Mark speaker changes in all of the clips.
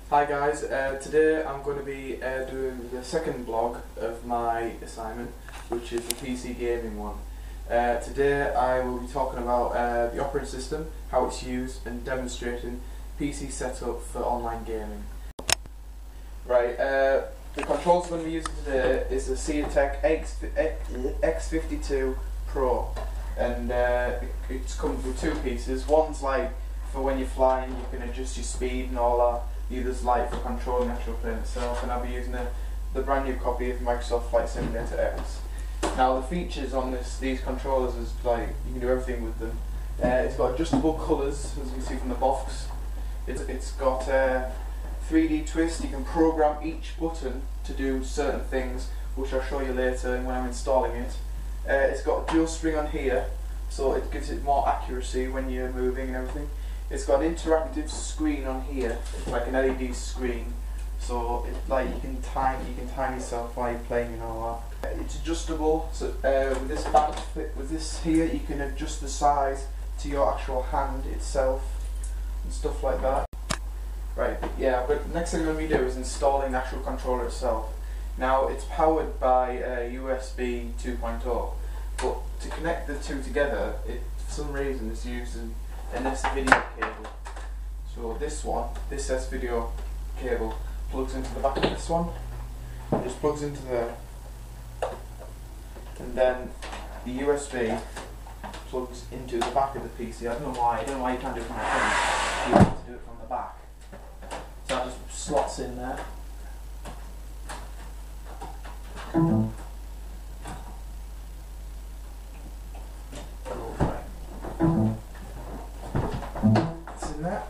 Speaker 1: Hi guys, today I'm going to be doing the second blog of my assignment, which is the PC gaming one. Today I will be talking about the operating system, how it's used, and demonstrating PC setup for online gaming. Right, the controls I'm going to be using today is the Setec X52 Pro, and it comes with two pieces. One's like for when you're flying, you can adjust your speed and all that. The other's like for controlling the actual plane itself, and I'll be using the brand new copy of Microsoft Flight Simulator X. Now the features on these controllers is like you can do everything with them. It's got adjustable colours, as you can see from the box. It's got 3D twist. You can program each button to do certain things, which I'll show you later when I'm installing it. It's got a dual spring on here, so it gives it more accuracy when you're moving and everything. It's got an interactive screen on here, like an LED screen, so you can time yourself while you're playing and all that. It's adjustable, so with this here you can adjust the size to your actual hand itself and stuff like that. Right, yeah, but the next thing I'm going to do is installing the actual controller itself. Now it's powered by USB 2.0, but to connect the two together, for some reason it's using an S-video cable. So this S-video cable plugs into the back of this one. It just plugs into there, and then the USB plugs into the back of the PC. I don't know why you can't do it from the front. You have to do it from the back. So that just slots in there. It's in there.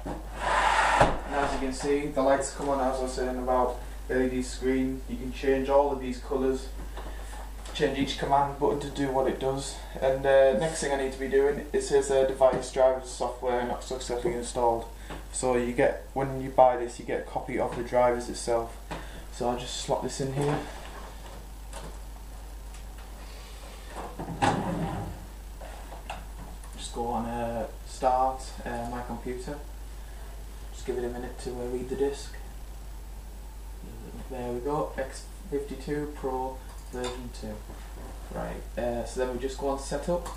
Speaker 1: And as you can see, the lights come on, as I was saying about LED screen. You can change all of these colours, change each command button to do what it does. And next thing I need to be doing is his device drivers software not successfully installed. So you get, when you buy this, you get a copy of the drivers itself. So I'll just slot this in here. Just go on start my computer. Just give it a minute to read the disk. There we go, X52 Pro version 2. Right, so then we just go on setup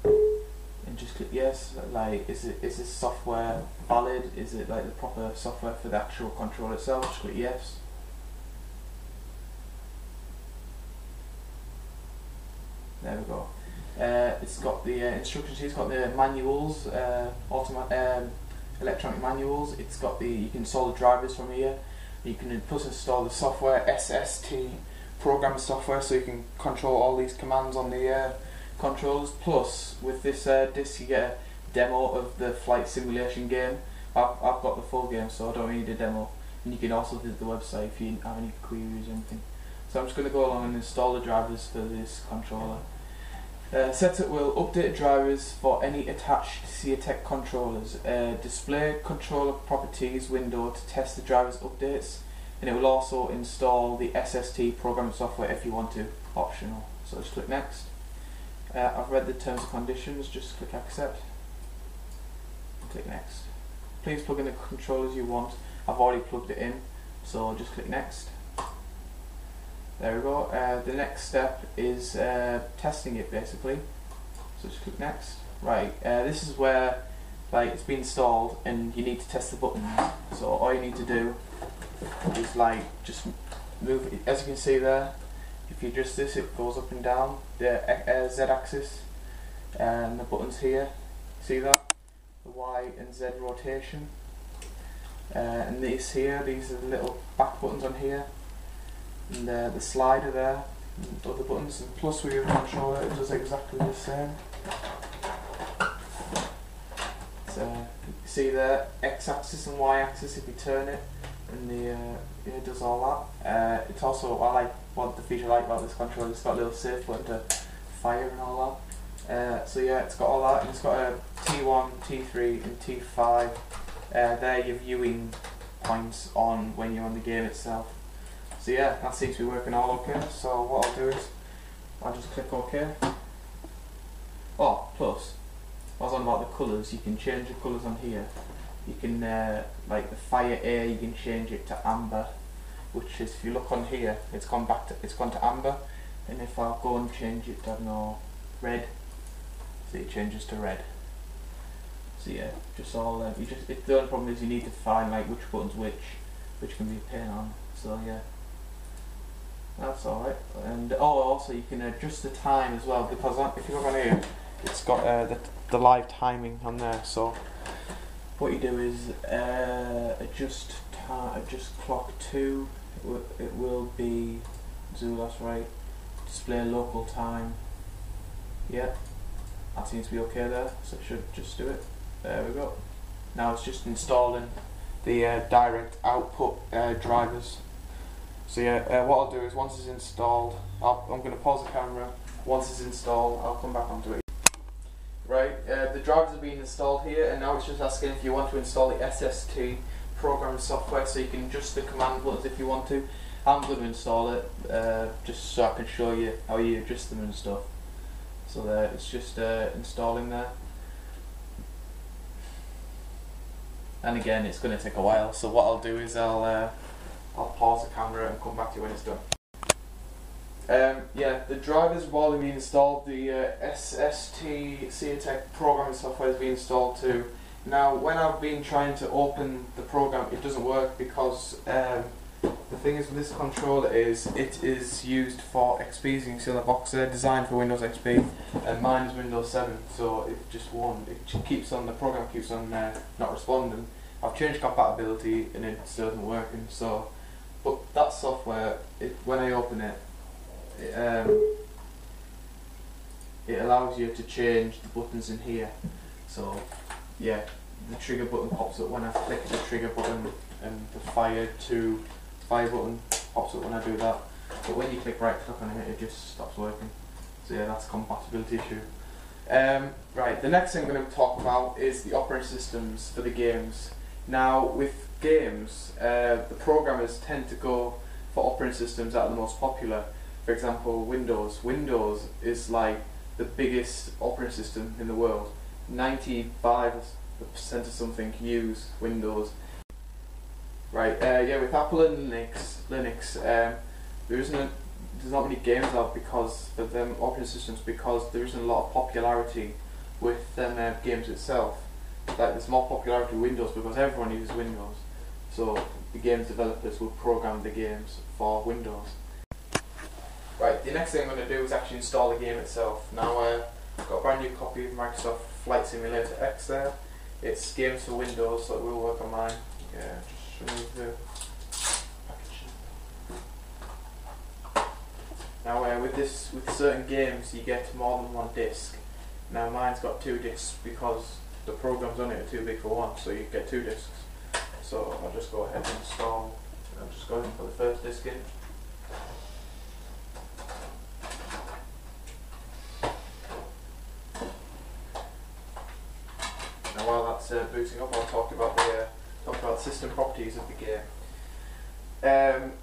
Speaker 1: and just click yes. Like, is this software valid? Is it like the proper software for the actual controller itself? Just click yes. There we go. It's got the instructions. It's got the manuals, electronic manuals. It's got you can install the drivers from here. You can plus install the software, SST program software, so you can control all these commands on the controllers. Plus, with this disc, you get a demo of the flight simulation game. I've got the full game, so I don't need a demo. And you can also visit the website if you have any queries or anything. So I'm just going to go along and install the drivers for this controller. Setup will update drivers for any attached Setec controllers. Display controller properties window to test the drivers updates, and it will also install the SST program software if you want to, optional. So just click next. I've read the terms and conditions, just click accept and click next. Please plug in the controllers you want. I've already plugged it in, so just click next. There we go. The next step is testing it basically. So just click next. Right, this is where it's been installed and you need to test the buttons. So all you need to do is just move it. As you can see there, if you adjust this, it goes up and down the Z axis, and the buttons here. See that? The Y and Z rotation. And these here, these are the little back buttons on here. And the slider there, and other buttons, and plus with your controller it does exactly the same. So you see there, X-axis and Y-axis if you turn it, and it does all that. It's also, the feature I like about this controller, it's got a little safe button to fire and all that. So yeah, it's got all that, and it's got a T1, T3 and T5. They're your viewing points on when you're on the game itself. So yeah, that seems to be working all okay. So what I'll do is I'll just click OK. Oh, plus, I was on about the colours. You can change the colours on here. You can like the fire air, you can change it to amber, which is, if you look on here, it's gone to amber. And if I go and change it to, I don't know, red, see it changes to red. So yeah, just all the only problem is you need to find like which buttons which can be a pain on. So yeah, that's alright. And also you can adjust the time as well, because if you look on here, it's got the live timing on there. So what you do is adjust clock 2. It will be that's right. Display local time. Yeah, that seems to be okay there. So it should just do it. There we go. Now it's just installing the direct output drivers. So yeah, what I'll do is once it's installed, I'm going to pause the camera. Once it's installed, I'll come back onto it. Right, the drivers are being installed here, and now it's just asking if you want to install the SST programming software, so you can adjust the command buttons if you want to. I'm going to install it just so I can show you how you adjust them and stuff. So there, it's just installing there. And again, it's going to take a while, so what I'll do is I'll pause the camera and come back to you when it's done. Yeah, the drivers have already been installed. The SST CATech programming software has been installed too. Now, when I've been trying to open the program, it doesn't work because the thing is with this controller is it is used for XP. As you can see on the box there, designed for Windows XP, and mine is Windows 7, so it just won't. It keeps on, the program keeps on not responding. I've changed compatibility and it still isn't working. So, but that software, when I open it, it allows you to change the buttons in here. So yeah, the trigger button pops up when I click the trigger button, and the fire button pops up when I do that. But when you right click on it, it just stops working. So yeah, that's a compatibility issue. Right, the next thing I'm going to talk about is the operating systems for the games. Now with games, the programmers tend to go for operating systems that are the most popular. For example, Windows. Windows is like the biggest operating system in the world. 95% of something use Windows. Right, yeah, with Apple and Linux, there's not many games out because for them operating systems, because there isn't a lot of popularity with them games itself. Like there's more popularity with Windows because everyone uses Windows. So the games developers will program the games for Windows. Right, the next thing I'm going to do is actually install the game itself. Now I've got a brand new copy of Microsoft Flight Simulator X there. It's games for Windows, so it will work on mine. Yeah, just remove the package. Now with certain games you get more than one disc. Now mine's got 2 discs because the programs on it are too big for one, so you get 2 discs. So I'll just go ahead and install. I'll just go ahead and put the first disc in. Now while that's booting up, I'll talk about the system properties of the game.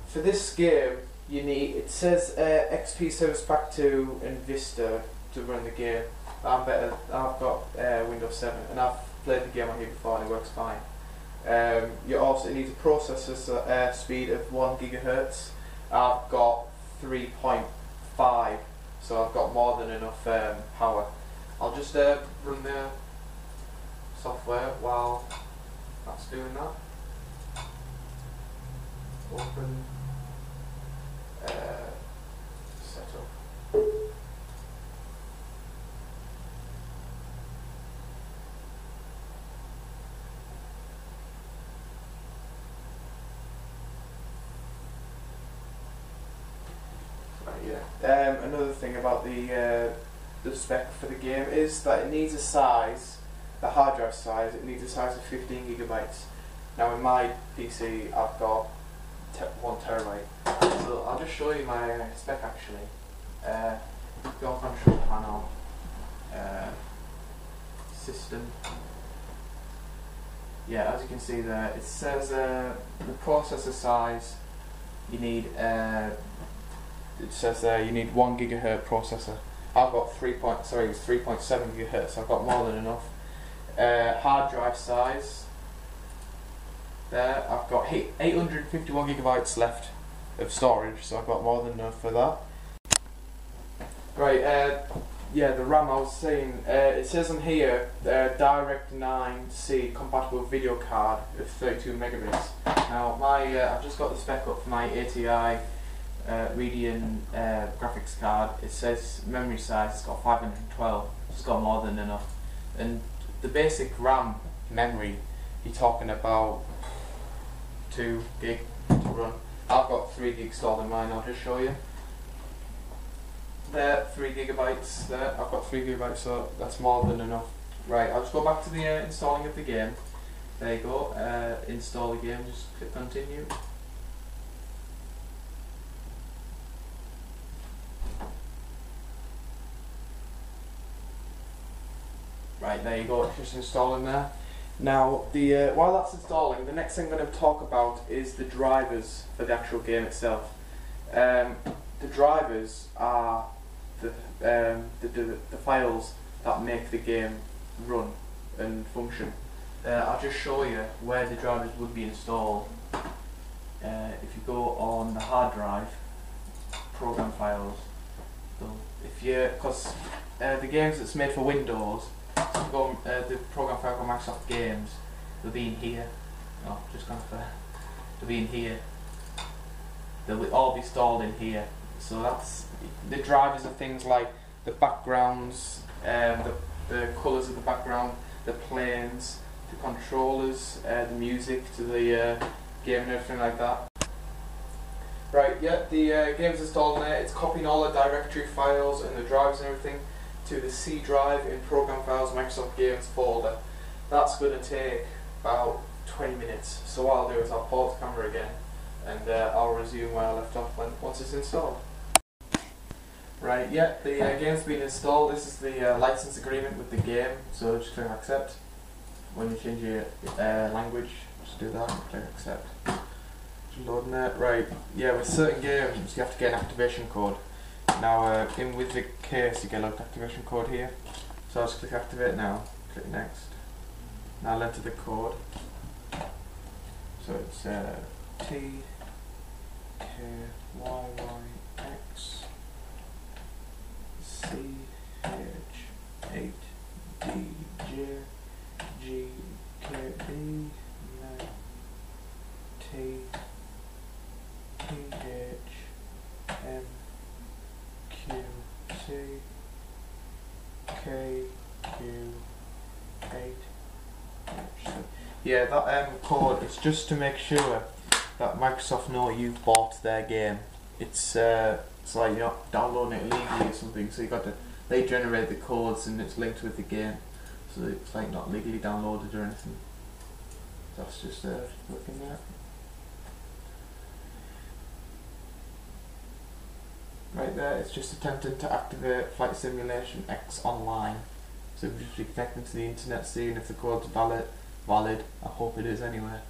Speaker 1: For this game, it says XP Service Pack 2 and Vista to run the game. I've got Windows 7 and I've played the game on here before and it works fine. It needs a processor speed of 1 GHz. I've got 3.5, so I've got more than enough power. I'll just run the software while that's doing that. Open setup. Another thing about the spec for the game is that it needs a size, the hard drive size, it needs a size of 15 gigabytes. Now in my PC I've got 1 terabyte. So I'll just show you my spec actually. Go on control panel, system. Yeah, as you can see there, it says the processor size you need. It says there you need 1 gigahertz processor. I've got 3.7 gigahertz. So I've got more than enough. Hard drive size There, I've got 851 gigabytes left of storage, so I've got more than enough for that. Right, yeah, the RAM I was saying, it says on here, Direct9C compatible video card of 32 megabits. Now, I've just got the spec up for my ATI Radeon graphics card. It says memory size, it's got 512, it's got more than enough. And the basic RAM memory, you're talking about 2 gig to run. I've got 3 gig stored in mine, I'll just show you. There, 3 gigabytes there, I've got 3 gigabytes, so that's more than enough. Right, I'll just go back to the installing of the game. There you go, install the game, just click continue. Right, there you go, it's just installing there. Now, while that's installing, the next thing I'm going to talk about is the drivers for the actual game itself. The drivers are the files that make the game run and function. I'll just show you where the drivers would be installed. If you go on the hard drive, program files, because the games that's made for Windows, so go, the program file for Microsoft Games, they'll be in here. Oh, just transfer. They'll be in here. They'll all be stored in here. So that's the drivers of things like the backgrounds, the colours of the background, the planes, the controllers, the music to the game and everything like that. Right, yeah, the game's installed in there. It's copying all the directory files and the drives and everything to the C drive in Program Files Microsoft Games folder. That's going to take about 20 minutes. So what I'll do is I'll pause the camera again and I'll resume where I left off once it's installed. Right, yeah, the game's been installed. This is the license agreement with the game, so just click accept. When you change your language, just do that and click accept. Just loading it. Right, yeah, with certain games you have to get an activation code. Now, with the case, you get a activation code here. So I'll just click activate now, click next. Now I'll enter the code. So it's TKYYX CH8DJ GKB THMQCKQ8. Yeah, that code is just to make sure that Microsoft know you've bought their game. It's like you're not downloading it illegally or something, so they generate the codes and it's linked with the game, so it's like not legally downloaded or anything. That's just looking at. Right there, it's just attempting to activate Flight Simulation X Online. So we're just connecting to the internet, seeing if the code's valid. I hope it is anyway.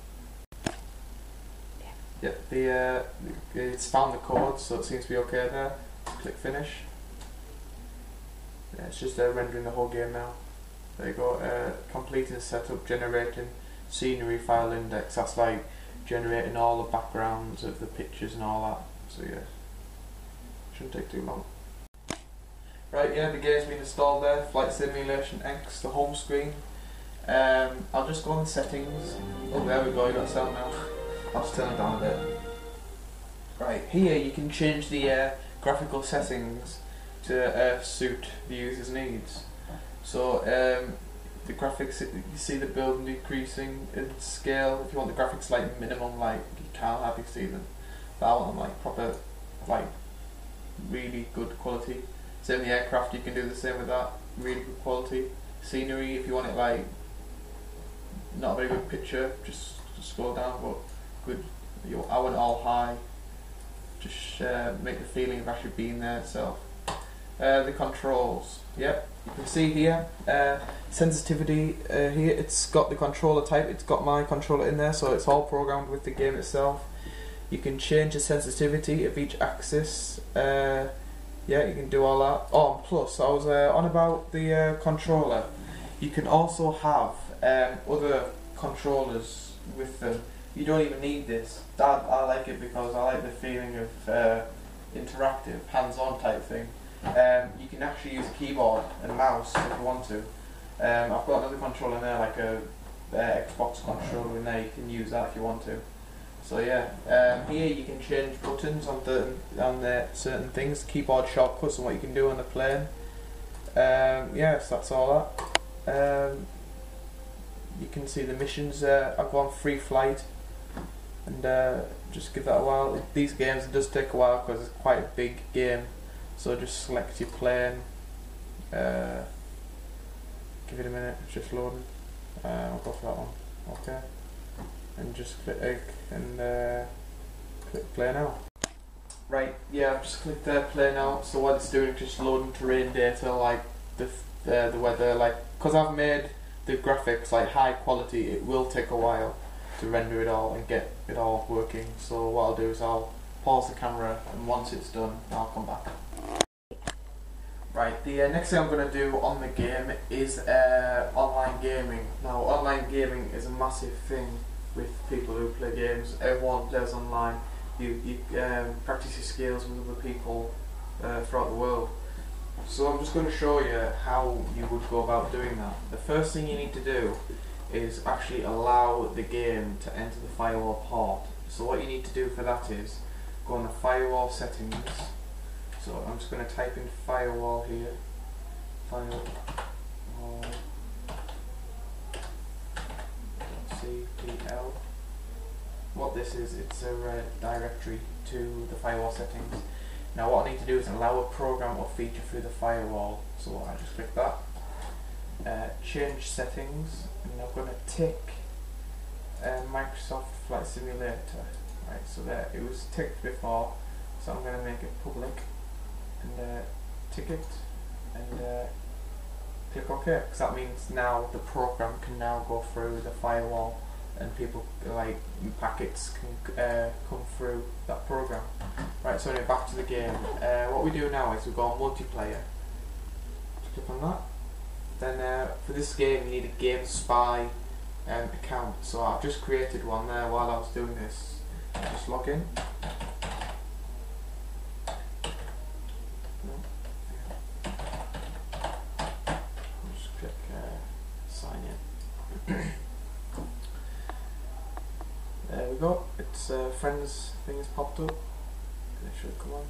Speaker 1: Yeah, it's found the code, so it seems to be okay there. Click finish. Yeah, it's just rendering the whole game now. There you go. Completing setup, generating scenery file index. That's like generating all the backgrounds of the pictures and all that. So yeah, shouldn't take too long. Right, yeah, the game's been installed there. Flight Simulation X, the home screen. I'll just go on the settings. Oh, there we go. You got sound now. I'll just turn it down a bit. Right, here you can change the graphical settings to suit the user's needs. So the graphics, you see the build decreasing in scale. If you want the graphics like minimum, like you can't hardly see them. But I want them like proper, like really good quality. Same with the aircraft, you can do the same with that. Really good quality. Scenery, if you want it like not a very good picture, just scroll down, but good. I want it all high. Just make the feeling of actually being there itself. The controls, yep, you can see here, sensitivity here, it's got the controller type, it's got my controller in there, so it's all programmed with the game itself. You can change the sensitivity of each axis, yeah, you can do all that. Oh, and plus, I was on about the controller. You can also have other controllers with them you don't even need this. I like it because I like the feeling of interactive, hands-on type thing. You can actually use a keyboard and mouse if you want to. I've got another controller in there, like a Xbox controller in there. You can use that if you want to. So yeah, here you can change buttons on the certain things, keyboard shortcuts, and what you can do on the plane. Yes, that's all that. You can see the missions. I've gone free flight, and just give that a while. These games, it does take a while because it's quite a big game. So just select your plane. Give it a minute. It's just loading. I'll go for that one. Okay. And just click and click play now. Right, yeah, I've just clicked play now. So what it's doing is just loading terrain data, like the weather, like, because I've made the graphics like high quality, it will take a while to render it all and get it all working. So what I'll do is I'll pause the camera, and once it's done, I'll come back. Right, the next thing I'm going to do on the game is online gaming. Now, online gaming is a massive thing with people who play games. Everyone plays online. You practice your skills with other people throughout the world. So I'm just going to show you how you would go about doing that. The first thing you need to do is actually allow the game to enter the firewall port. So what you need to do for that is go on the firewall settings. So I'm just going to type in firewall here. Firewall CPL. What this is, it's a directory to the firewall settings. Now what I need to do is allow a program or feature through the firewall. So I just click that. Change settings, and I'm going to tick Microsoft Flight Simulator. Right, so there, it was ticked before, so I'm going to make it public and tick it and click OK, because that means now the program can now go through the firewall and people, like, packets can come through that program. Right, so anyway, back to the game. What we do now is we go on multiplayer. Just click on that. Then for this game you need a Game Spy account. So I've just created one there while I was doing this. Just log in. Just click sign in. There we go. It's friends thing has popped up. It should come on.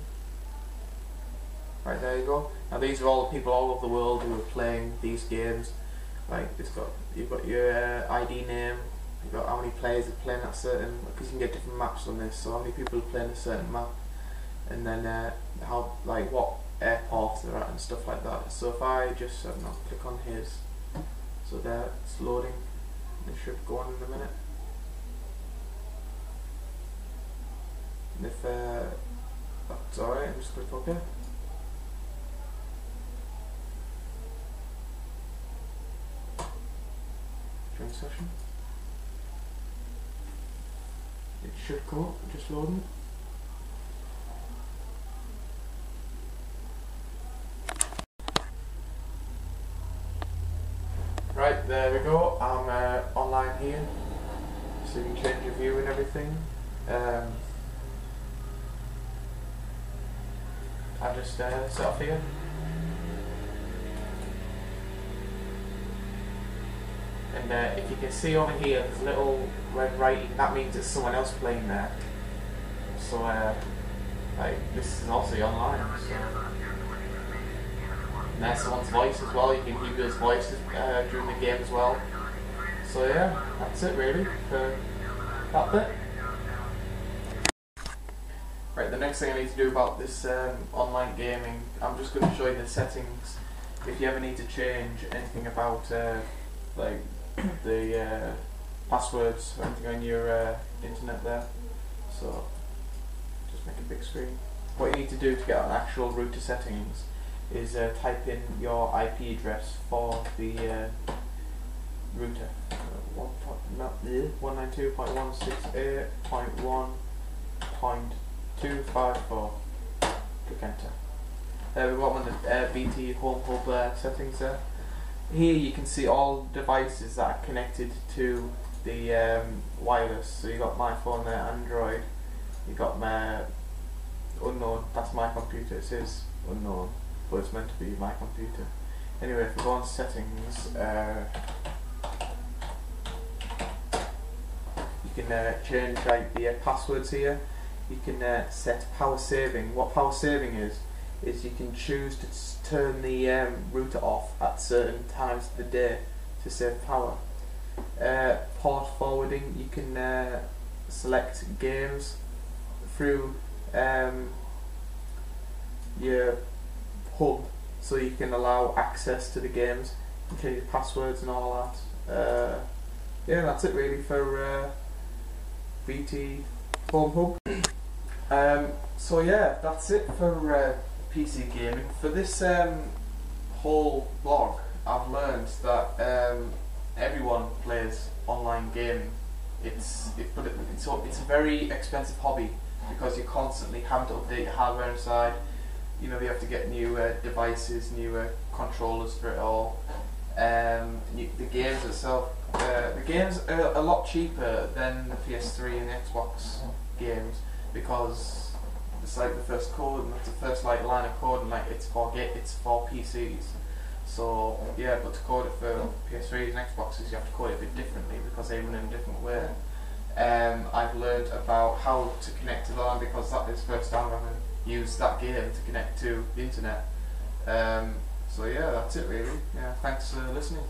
Speaker 1: Right, there you go. Now these are all the people all over the world who are playing these games. Like you've got your ID name, you've got how many players are playing that certain, because you can get different maps on this. So how many people are playing a certain map, and then how, like, what airport they're at and stuff like that. So if I just click on his, so there it's loading. It should go on in a minute. And if that's alright, I'm just click OK. Join session. It should go up, just loading. Right, there we go. I'm online here, so you can change your view and everything. I just set off here. And if you can see over here, there's a little red writing. That means there's someone else playing there. So, like, this is also online. So. And there's someone's voice as well. You can hear people's voices during the game as well. So yeah, that's it really for that bit. Right, the next thing I need to do about this online gaming, I'm just going to show you the settings. If you ever need to change anything about like the passwords or anything on your internet there, so just make a big screen. What you need to do to get an actual router settings is type in your IP address for the router. 192.168.1.254. Click enter. There we go on the BT Home Hub settings there. Here you can see all devices that are connected to the wireless. So you got my phone there, Android. You got my unknown. That's my computer. It says unknown, but it's meant to be my computer. Anyway, if we go on settings, you can change like the passwords here. You can set power saving. What power saving is you can choose to turn the router off at certain times of the day to save power. Port forwarding, you can select games through your hub, so you can allow access to the games, you can change passwords and all that. Yeah, that's it really for BT Home Hub. So yeah, that's it for PC gaming. For this whole blog, I've learned that everyone plays online gaming. It's a very expensive hobby because you're constantly having to update your hardware inside. You know, you have to get new devices, new controllers for it all. The games itself, the games are a lot cheaper than the PS3 and the Xbox games because it's like the first code and that's the first like line of code, and like it's for PCs. So yeah, but to code it for PS3s and Xboxes, you have to code it a bit differently because they run in a different way. I've learned about how to connect to the LAN because that is the first time I've ever used that game to connect to the internet. So yeah, that's it really. Yeah, thanks for listening.